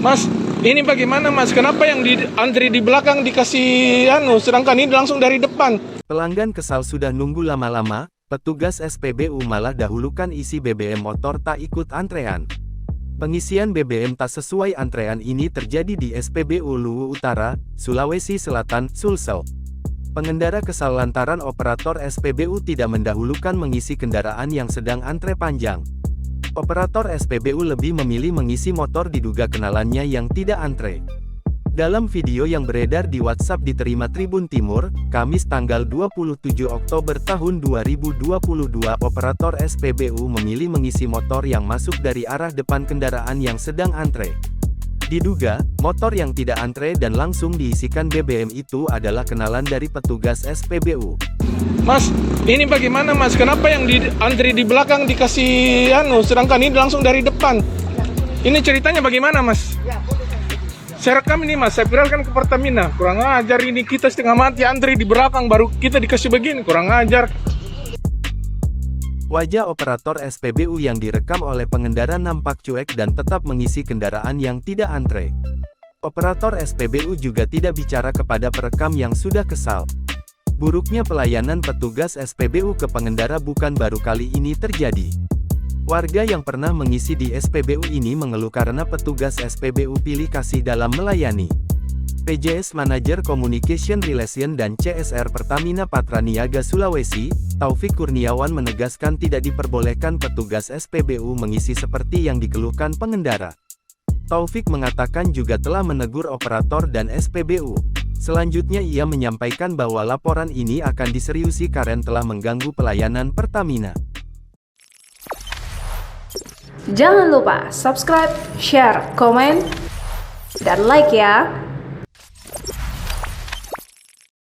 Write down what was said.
Mas, ini bagaimana Mas? Kenapa yang di antri di belakang dikasih sedangkan ini langsung dari depan? Pelanggan kesal sudah nunggu lama-lama, petugas SPBU malah dahulukan isi BBM motor tak ikut antrean. Pengisian BBM tak sesuai antrean ini terjadi di SPBU Luwu Utara, Sulawesi Selatan, Sulsel. Pengendara kesal lantaran operator SPBU tidak mendahulukan mengisi kendaraan yang sedang antre panjang. Operator SPBU lebih memilih mengisi motor diduga kenalannya yang tidak antre. Dalam video yang beredar di WhatsApp diterima Tribun Timur, Kamis tanggal 27 Oktober tahun 2022, operator SPBU memilih mengisi motor yang masuk dari arah depan kendaraan yang sedang antre. Diduga, motor yang tidak antre dan langsung diisikan BBM itu adalah kenalan dari petugas SPBU. Mas, ini bagaimana Mas? Kenapa yang di antri di belakang dikasih sedangkan ini langsung dari depan? Ini ceritanya bagaimana Mas? Saya rekam ini Mas, saya viralkan ke Pertamina. Kurang ajar ini, kita setengah mati antri di belakang baru kita dikasih begini, kurang ajar. Wajah operator SPBU yang direkam oleh pengendara nampak cuek dan tetap mengisi kendaraan yang tidak antre. Operator SPBU juga tidak bicara kepada perekam yang sudah kesal. Buruknya pelayanan petugas SPBU ke pengendara bukan baru kali ini terjadi. Warga yang pernah mengisi di SPBU ini mengeluh karena petugas SPBU pilih kasih dalam melayani. PJS Manager Communication Relation dan CSR Pertamina Patraniaga Sulawesi, Taufik Kurniawan menegaskan tidak diperbolehkan petugas SPBU mengisi seperti yang dikeluhkan pengendara. Taufik mengatakan juga telah menegur operator dan SPBU. Selanjutnya ia menyampaikan bahwa laporan ini akan diseriusi karena telah mengganggu pelayanan Pertamina. Jangan lupa subscribe, share, komen, dan like ya!